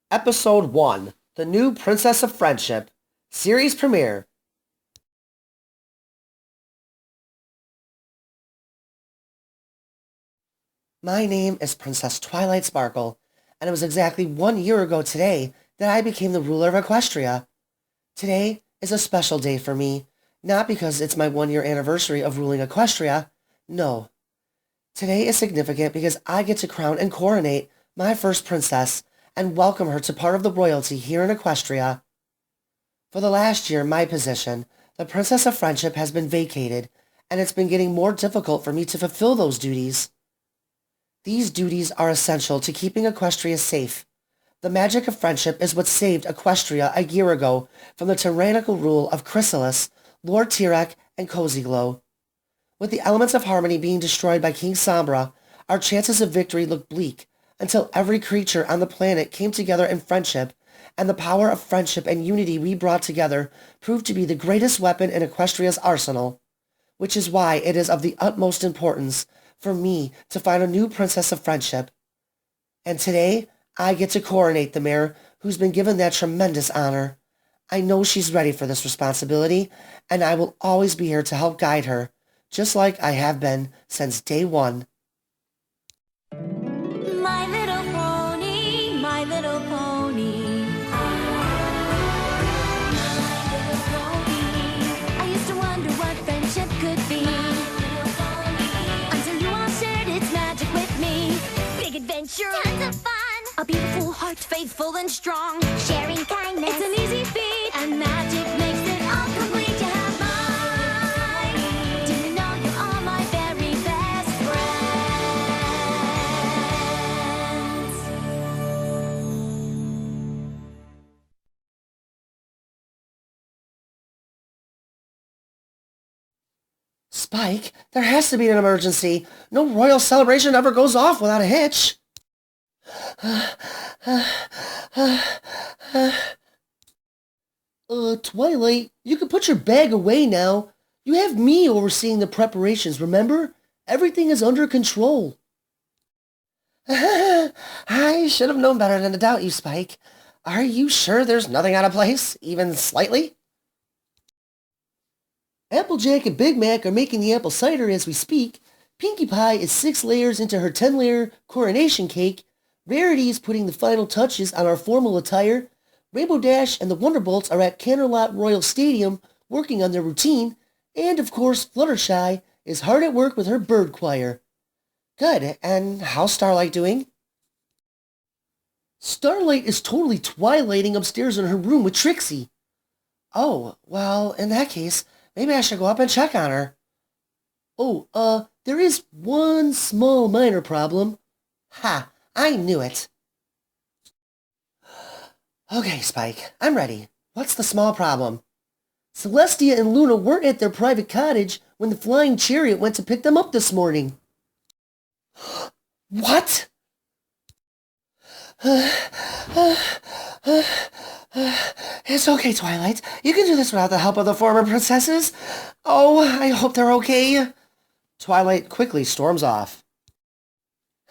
Episode 1, The New Princess of Friendship, Series Premiere. My name is Princess Twilight Sparkle, and it was exactly 1 year ago today that I became the ruler of Equestria. Today is a special day for me, not because it's my 1 year anniversary of ruling Equestria. No. Today is significant because I get to crown and coronate my first princess and welcome her to part of the royalty here in Equestria. For the last year, my position, the Princess of Friendship, has been vacated, and it's been getting more difficult for me to fulfill those duties. These duties are essential to keeping Equestria safe. The magic of friendship is what saved Equestria a year ago from the tyrannical rule of Chrysalis, Lord Tirek, and Cozy Glow. With the elements of harmony being destroyed by King Sombra, our chances of victory looked bleak until every creature on the planet came together in friendship, and the power of friendship and unity we brought together proved to be the greatest weapon in Equestria's arsenal, which is why it is of the utmost importance for me to find a new Princess of Friendship. And today, I get to coronate the mare who's been given that tremendous honor. I know she's ready for this responsibility, and I will always be here to help guide her, just like I have been since day one. My little pony, my little pony. My little pony. I used to wonder what friendship could be. Until you all shared its magic with me. Big adventure, tons of fun. A beautiful heart, faithful and strong. Sharing kindness, it's an easy feat. And magic makes it all complete. You have mine. Do you know you are my very best friends? Spike, there has to be an emergency. No royal celebration ever goes off without a hitch. Twilight, you can put your bag away now. You have me overseeing the preparations, remember? Everything is under control. I should have known better than to doubt you, Spike. Are you sure there's nothing out of place, even slightly? Applejack and Big Mac are making the apple cider as we speak. Pinkie Pie is 6 layers into her 10-layer coronation cake. Rarity is putting the final touches on our formal attire. Rainbow Dash and the Wonderbolts are at Canterlot Royal Stadium working on their routine. And, of course, Fluttershy is hard at work with her bird choir. Good, and how's Starlight doing? Starlight is totally twilighting upstairs in her room with Trixie. Oh, well, in that case, maybe I should go up and check on her. Oh, there is one small minor problem. Ha, I knew it. Okay, Spike, I'm ready. What's the small problem? Celestia and Luna weren't at their private cottage when the flying chariot went to pick them up this morning. What? It's okay, Twilight. You can do this without the help of the former princesses. Oh, I hope they're okay. Twilight quickly storms off.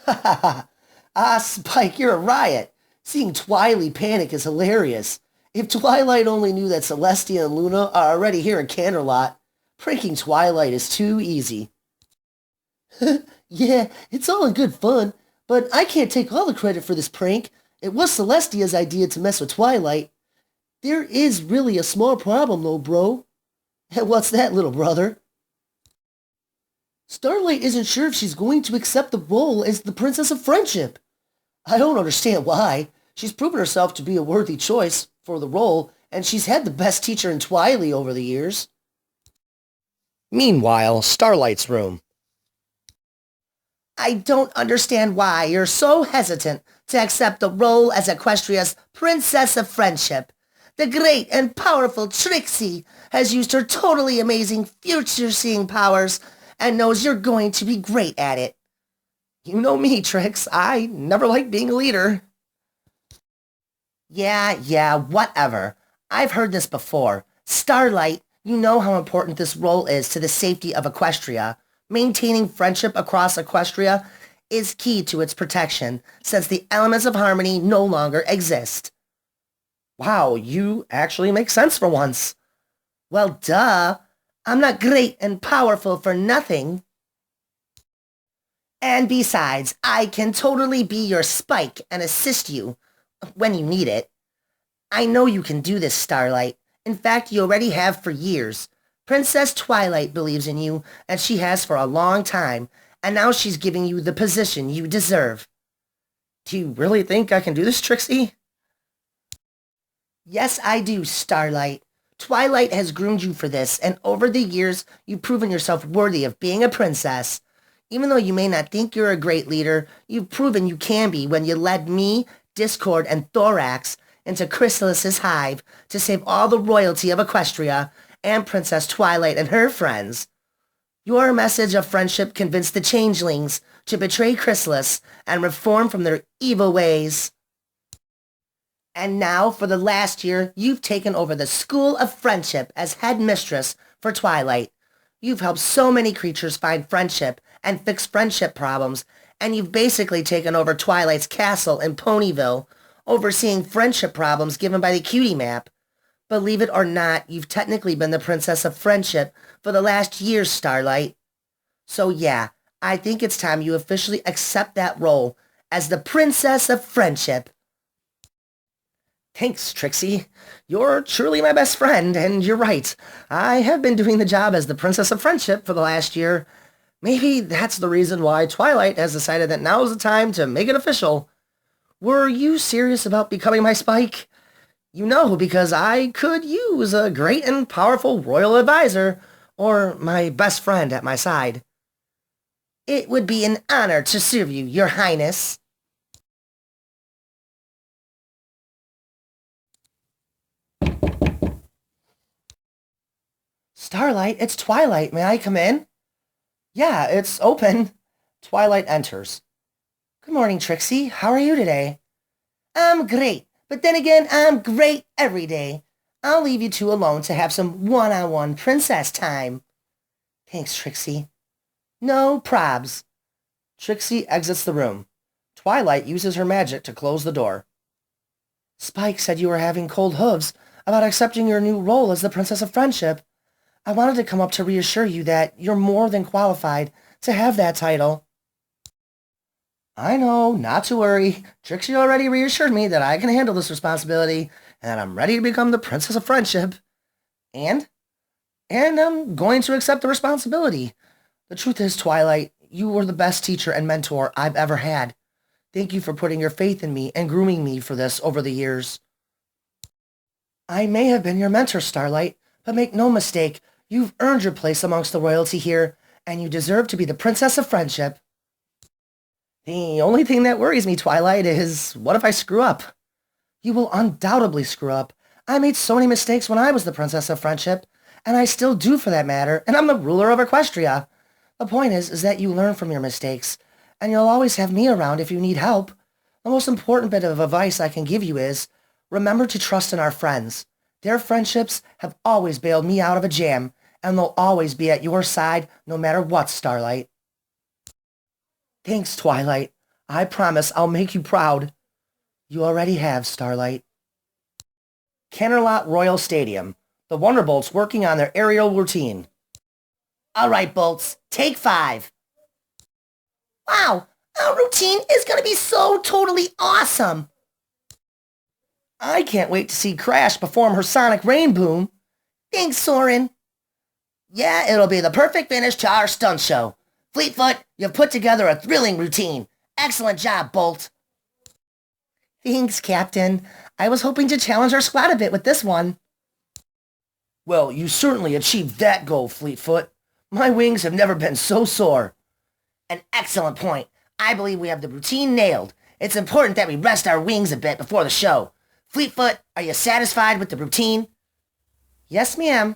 Ha ha ha. Ah, Spike, you're a riot. Seeing Twily panic is hilarious. If Twilight only knew that Celestia and Luna are already here in Canterlot, pranking Twilight is too easy. Yeah, it's all in good fun, but I can't take all the credit for this prank. It was Celestia's idea to mess with Twilight. There is really a small problem though, bro. What's that, little brother? Starlight isn't sure if she's going to accept the role as the Princess of Friendship. I don't understand why. She's proven herself to be a worthy choice for the role, and she's had the best teacher in Twily over the years. Meanwhile, Starlight's room. I don't understand why you're so hesitant to accept the role as Equestria's Princess of Friendship. The great and powerful Trixie has used her totally amazing future-seeing powers and knows you're going to be great at it. You know me, Trix. I never liked being a leader. Yeah, whatever. I've heard this before. Starlight, you know how important this role is to the safety of Equestria. Maintaining friendship across Equestria is key to its protection, since the elements of harmony no longer exist. Wow, you actually make sense for once. Well, duh. I'm not great and powerful for nothing. And besides, I can totally be your Spike and assist you when you need it. I know you can do this, Starlight. In fact, you already have for years. Princess Twilight believes in you, and she has for a long time, and now she's giving you the position you deserve. Do you really think I can do this, Trixie? Yes, I do, Starlight. Twilight has groomed you for this, and over the years, you've proven yourself worthy of being a princess. Even though you may not think you're a great leader, you've proven you can be when you led me, Discord, and Thorax into Chrysalis's hive to save all the royalty of Equestria and Princess Twilight and her friends. Your message of friendship convinced the changelings to betray Chrysalis and reform from their evil ways. And now, for the last year, you've taken over the School of Friendship as headmistress for Twilight. You've helped so many creatures find friendship and fix friendship problems, and you've basically taken over Twilight's castle in Ponyville, overseeing friendship problems given by the Cutie Map. Believe it or not, you've technically been the Princess of Friendship for the last year, Starlight. So yeah, I think it's time you officially accept that role as the Princess of Friendship. Thanks, Trixie. You're truly my best friend, and you're right. I have been doing the job as the Princess of Friendship for the last year. Maybe that's the reason why Twilight has decided that now is the time to make it official. Were you serious about becoming my Spike? You know, because I could use a great and powerful royal advisor, or my best friend at my side. It would be an honor to serve you, Your Highness. Starlight, it's Twilight. May I come in? Yeah, it's open. Twilight enters. Good morning, Trixie. How are you today? I'm great, but then again, I'm great every day. I'll leave you two alone to have some one-on-one princess time. Thanks, Trixie. No probs. Trixie exits the room. Twilight uses her magic to close the door. Spike said you were having cold hooves about accepting your new role as the Princess of Friendship. I wanted to come up to reassure you that you're more than qualified to have that title. I know, not to worry. Trixie already reassured me that I can handle this responsibility and that I'm ready to become the Princess of Friendship. And I'm going to accept the responsibility. The truth is, Twilight, you were the best teacher and mentor I've ever had. Thank you for putting your faith in me and grooming me for this over the years. I may have been your mentor, Starlight, but make no mistake, you've earned your place amongst the royalty here, and you deserve to be the Princess of Friendship. The only thing that worries me, Twilight, is what if I screw up? You will undoubtedly screw up. I made so many mistakes when I was the Princess of Friendship, and I still do for that matter, and I'm the ruler of Equestria. The point is that you learn from your mistakes, and you'll always have me around if you need help. The most important bit of advice I can give you is, remember to trust in our friends. Their friendships have always bailed me out of a jam, and they'll always be at your side no matter what, Starlight. Thanks, Twilight. I promise I'll make you proud. You already have, Starlight. Canterlot Royal Stadium. The Wonderbolts working on their aerial routine. All right, Bolts, take 5. Wow, our routine is going to be so totally awesome. I can't wait to see Crash perform her sonic rain boom. Thanks, Soren. Yeah, it'll be the perfect finish to our stunt show. Fleetfoot, you've put together a thrilling routine. Excellent job, Bolt. Thanks, Captain. I was hoping to challenge our squad a bit with this one. Well, you certainly achieved that goal, Fleetfoot. My wings have never been so sore. An excellent point. I believe we have the routine nailed. It's important that we rest our wings a bit before the show. Fleetfoot, are you satisfied with the routine? Yes, ma'am.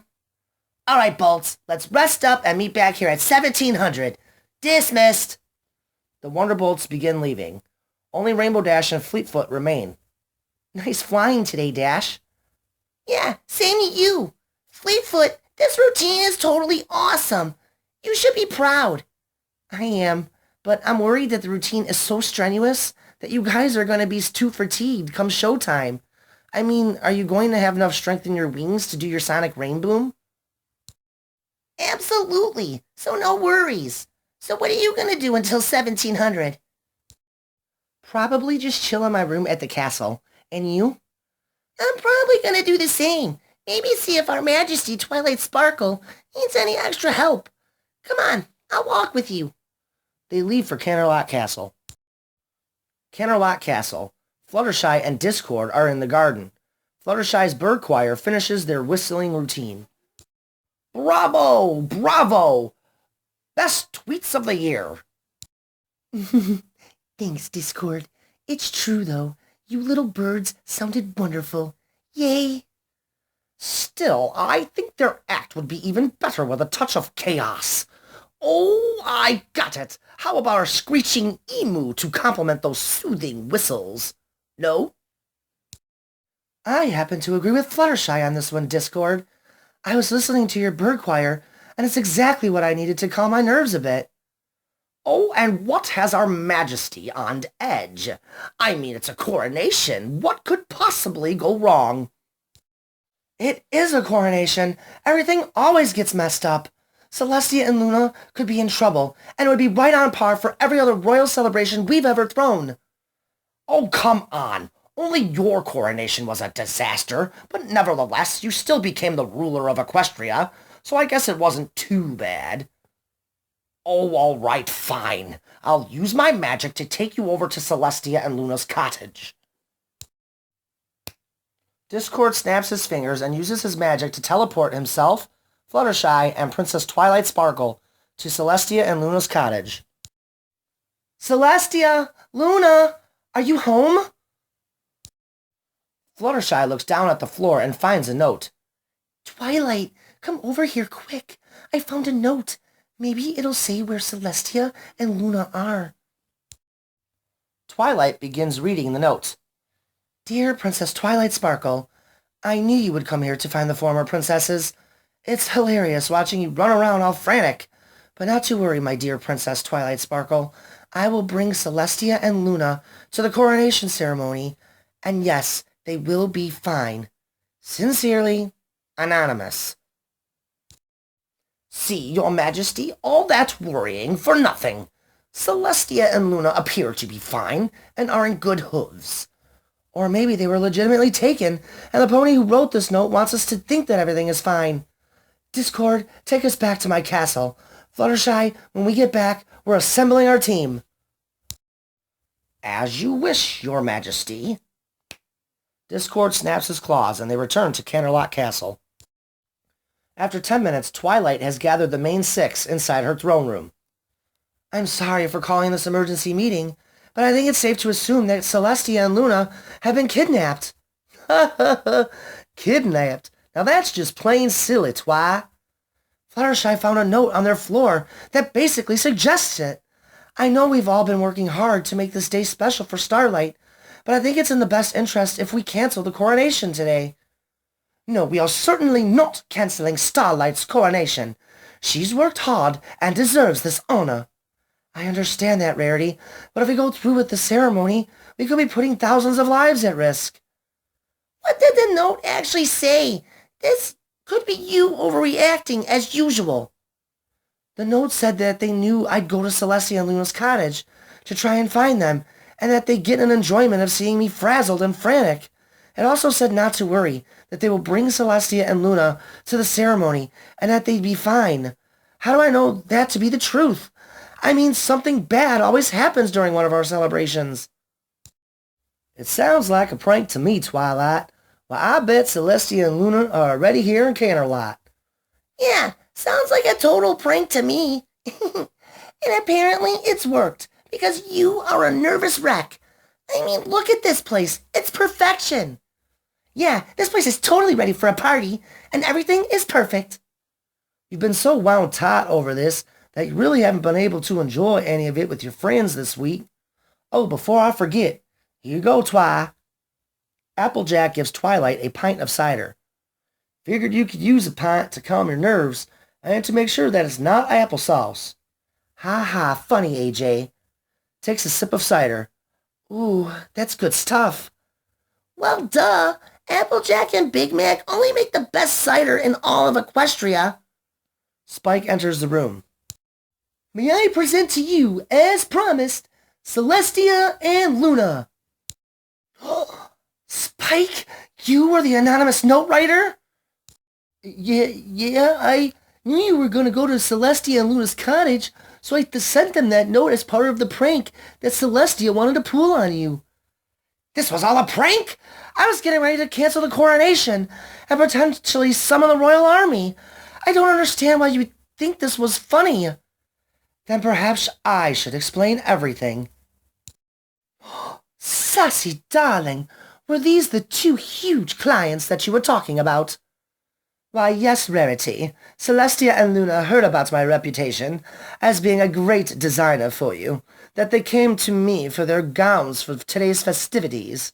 All right, Bolts, let's rest up and meet back here at 1700. Dismissed. The Wonderbolts begin leaving. Only Rainbow Dash and Fleetfoot remain. Nice flying today, Dash. Yeah, same to you. Fleetfoot, this routine is totally awesome. You should be proud. I am, but I'm worried that the routine is so strenuous that you guys are going to be too fatigued come showtime. I mean, are you going to have enough strength in your wings to do your sonic rain boom? Absolutely, so no worries. So what are you going to do until 1700? Probably just chill in my room at the castle. And you? I'm probably going to do the same. Maybe see if Our Majesty Twilight Sparkle needs any extra help. Come on, I'll walk with you. They leave for Canterlot Castle. Canterlot Castle. Fluttershy and Discord are in the garden. Fluttershy's bird choir finishes their whistling routine. Bravo! Bravo! Best tweets of the year. Thanks, Discord. It's true, though. You little birds sounded wonderful. Yay! Still, I think their act would be even better with a touch of chaos. Oh, I got it! How about a screeching emu to complement those soothing whistles? No? I happen to agree with Fluttershy on this one, Discord. I was listening to your bird choir, and it's exactly what I needed to calm my nerves a bit. Oh, and what has Our Majesty on edge? I mean, it's a coronation. What could possibly go wrong? It is a coronation. Everything always gets messed up. Celestia and Luna could be in trouble, and it would be right on par for every other royal celebration we've ever thrown. Oh, come on. Only your coronation was a disaster, but nevertheless, you still became the ruler of Equestria, so I guess it wasn't too bad. Oh, all right, fine. I'll use my magic to take you over to Celestia and Luna's cottage. Discord snaps his fingers and uses his magic to teleport himself, Fluttershy, and Princess Twilight Sparkle to Celestia and Luna's cottage. Celestia! Luna! Are you home? Fluttershy looks down at the floor and finds a note. Twilight, come over here quick. I found a note. Maybe it'll say where Celestia and Luna are. Twilight begins reading the note. Dear Princess Twilight Sparkle, I knew you would come here to find the former princesses. It's hilarious watching you run around all frantic. But not to worry, my dear Princess Twilight Sparkle. I will bring Celestia and Luna to the coronation ceremony. And yes, they will be fine. Sincerely, Anonymous. See, Your Majesty, all that worrying for nothing. Celestia and Luna appear to be fine and are in good hooves. Or maybe they were legitimately taken, and the pony who wrote this note wants us to think that everything is fine. Discord, take us back to my castle. Fluttershy, when we get back, we're assembling our team. As you wish, Your Majesty. Discord snaps his claws, and they return to Canterlot Castle. After 10 minutes, Twilight has gathered the main six inside her throne room. I'm sorry for calling this emergency meeting, but I think it's safe to assume that Celestia and Luna have been kidnapped. Ha ha ha! Kidnapped? Now that's just plain silly, Twi. Fluttershy found a note on their floor that basically suggests it. I know we've all been working hard to make this day special for Starlight, but I think it's in the best interest if we cancel the coronation today. No, we are certainly not canceling Starlight's coronation. She's worked hard and deserves this honor. I understand that, Rarity, but if we go through with the ceremony, we could be putting thousands of lives at risk. What did the note actually say? This could be you overreacting as usual. The note said that they knew I'd go to Celestia and Luna's cottage to try and find them, and that they'd get an enjoyment of seeing me frazzled and frantic. It also said not to worry, that they will bring Celestia and Luna to the ceremony, and that they'd be fine. How do I know that to be the truth? I mean, something bad always happens during one of our celebrations. It sounds like a prank to me, Twilight. Well, I bet Celestia and Luna are already here in Canterlot. Yeah, sounds like a total prank to me. And apparently it's worked, because you are a nervous wreck. I mean, look at this place. It's perfection. Yeah, this place is totally ready for a party, and everything is perfect. You've been so wound tight over this that you really haven't been able to enjoy any of it with your friends this week. Oh, before I forget, here you go, Twi. Applejack gives Twilight a pint of cider. Figured you could use a pint to calm your nerves and to make sure that it's not applesauce. Ha ha, funny, AJ. Takes a sip of cider. Ooh, that's good stuff. Well, duh. Applejack and Big Mac only make the best cider in all of Equestria. Spike enters the room. May I present to you, as promised, Celestia and Luna. Spike, you were the anonymous note writer? Yeah, I knew you were going to go to Celestia and Luna's cottage, so I sent them that note as part of the prank that Celestia wanted to pull on you. This was all a prank? I was getting ready to cancel the coronation and potentially summon the royal army. I don't understand why you would think this was funny. Then perhaps I should explain everything. Sassy darling, were these the two huge clients that you were talking about? Why, yes, Rarity. Celestia and Luna heard about my reputation as being a great designer for you, that they came to me for their gowns for today's festivities.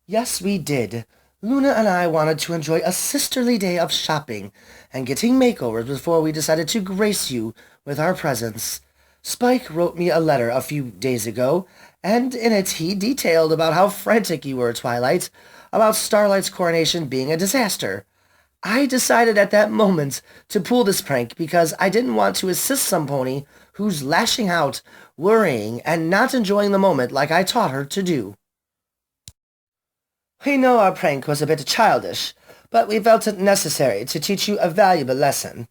Yes, we did. Luna and I wanted to enjoy a sisterly day of shopping and getting makeovers before we decided to grace you with our presence. Spike wrote me a letter a few days ago, and in it he detailed about how frantic you were, Twilight, about Starlight's coronation being a disaster. I decided at that moment to pull this prank because I didn't want to assist some pony who's lashing out, worrying, and not enjoying the moment like I taught her to do. We know our prank was a bit childish, but we felt it necessary to teach you a valuable lesson.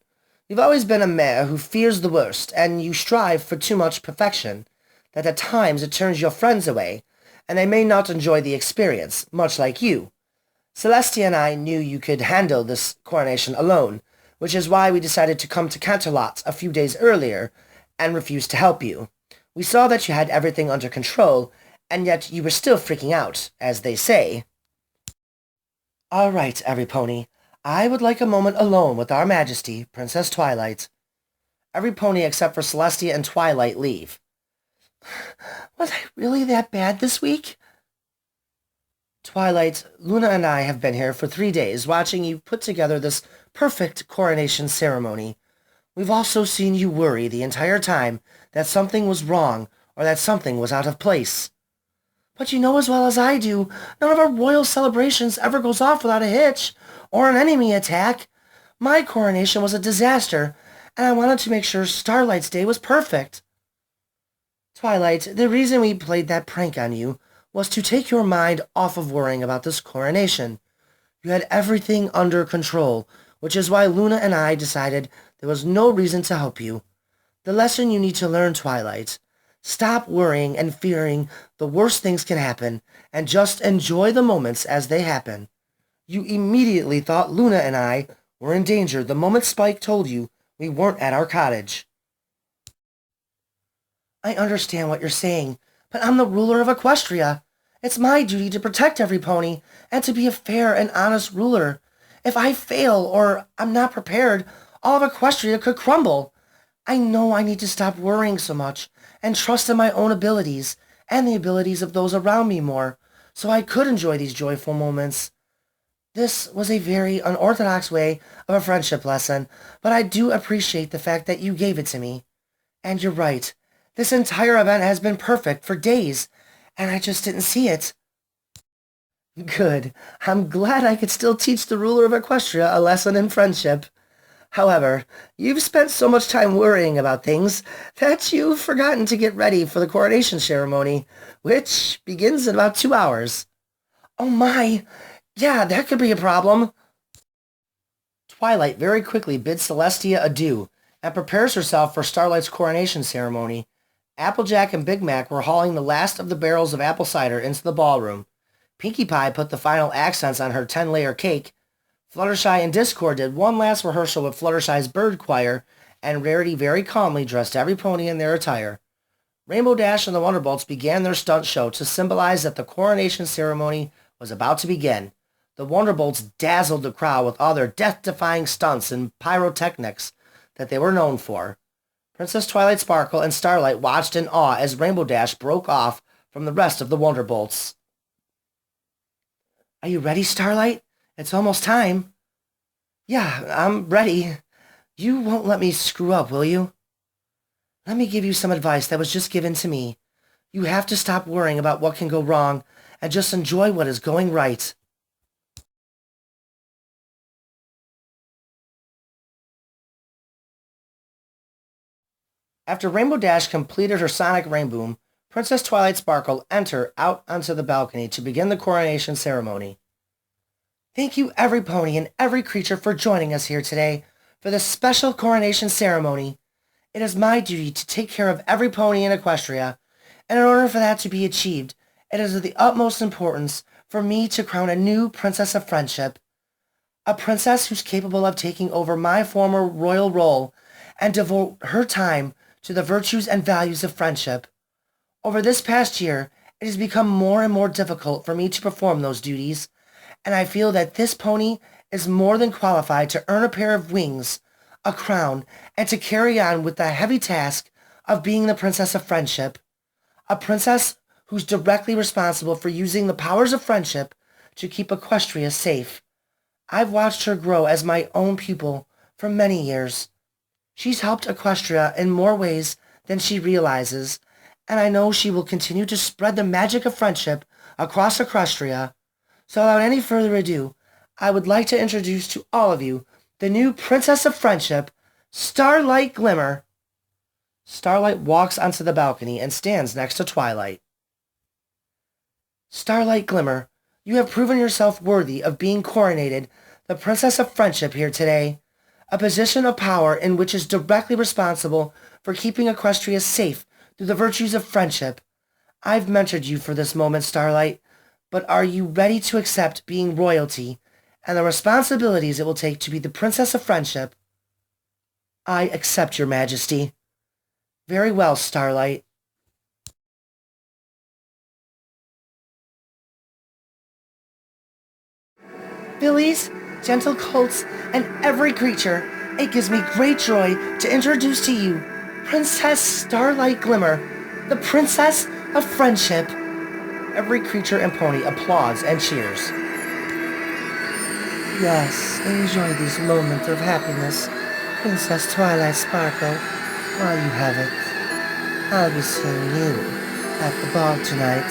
You've always been a mare who fears the worst, and you strive for too much perfection, that at times it turns your friends away, and they may not enjoy the experience, much like you. Celestia and I knew you could handle this coronation alone, which is why we decided to come to Canterlot a few days earlier and refused to help you. We saw that you had everything under control, and yet you were still freaking out, as they say. All right, every pony. I would like a moment alone with Our Majesty, Princess Twilight. Every pony except for Celestia and Twilight leave. Was I really that bad this week? Twilight, Luna and I have been here for 3 days watching you put together this perfect coronation ceremony. We've also seen you worry the entire time that something was wrong or that something was out of place. But you know as well as I do, none of our royal celebrations ever goes off without a hitch or an enemy attack. My coronation was a disaster, and I wanted to make sure Starlight's day was perfect. Twilight, the reason we played that prank on you was to take your mind off of worrying about this coronation. You had everything under control, which is why Luna and I decided there was no reason to help you. The lesson you need to learn, Twilight. Stop worrying and fearing the worst things can happen, and just enjoy the moments as they happen. You immediately thought Luna and I were in danger the moment Spike told you we weren't at our cottage. I understand what you're saying, but I'm the ruler of Equestria. It's my duty to protect every pony, and to be a fair and honest ruler. If I fail, or I'm not prepared, all of Equestria could crumble. I know I need to stop worrying so much, and trust in my own abilities, and the abilities of those around me more, so I could enjoy these joyful moments. This was a very unorthodox way of a friendship lesson, but I do appreciate the fact that you gave it to me. And you're right. This entire event has been perfect for days, and I just didn't see it. Good. I'm glad I could still teach the ruler of Equestria a lesson in friendship. However, you've spent so much time worrying about things that you've forgotten to get ready for the coronation ceremony, which begins in about 2 hours. Oh my! Yeah, that could be a problem. Twilight very quickly bids Celestia adieu and prepares herself for Starlight's coronation ceremony. Applejack and Big Mac were hauling the last of the barrels of apple cider into the ballroom. Pinkie Pie put the final accents on her 10-layer cake. Fluttershy and Discord did one last rehearsal with Fluttershy's bird choir, and Rarity very calmly dressed every pony in their attire. Rainbow Dash and the Wonderbolts began their stunt show to symbolize that the coronation ceremony was about to begin. The Wonderbolts dazzled the crowd with all their death-defying stunts and pyrotechnics that they were known for. Princess Twilight Sparkle and Starlight watched in awe as Rainbow Dash broke off from the rest of the Wonderbolts. Are you ready, Starlight? It's almost time. Yeah, I'm ready. You won't let me screw up, will you? Let me give you some advice that was just given to me. You have to stop worrying about what can go wrong and just enjoy what is going right. After Rainbow Dash completed her sonic rainboom, Princess Twilight Sparkle entered out onto the balcony to begin the coronation ceremony. Thank you every pony and every creature for joining us here today for this special coronation ceremony. It is my duty to take care of every pony in Equestria, and in order for that to be achieved, it is of the utmost importance for me to crown a new Princess of Friendship. A princess who's capable of taking over my former royal role and devote her time to the virtues and values of friendship. Over this past year, it has become more and more difficult for me to perform those duties, and I feel that this pony is more than qualified to earn a pair of wings, a crown, and to carry on with the heavy task of being the Princess of Friendship. A princess who's directly responsible for using the powers of friendship to keep Equestria safe. I've watched her grow as my own pupil for many years. She's helped Equestria in more ways than she realizes, and I know she will continue to spread the magic of friendship across Equestria. So without any further ado, I would like to introduce to all of you the new Princess of Friendship, Starlight Glimmer. Starlight walks onto the balcony and stands next to Twilight. Starlight Glimmer, you have proven yourself worthy of being coronated the Princess of Friendship here today, a position of power in which is directly responsible for keeping Equestria safe through the virtues of friendship. I've mentored you for this moment, Starlight, but are you ready to accept being royalty and the responsibilities it will take to be the Princess of Friendship? I accept, Your Majesty. Very well, Starlight. Fillies, gentle colts, and every creature, it gives me great joy to introduce to you Princess Starlight Glimmer, the Princess of Friendship. Every creature and pony applauds and cheers. Yes, enjoy this moment of happiness, Princess Twilight Sparkle, while you have it. I'll be seeing you at the ball tonight.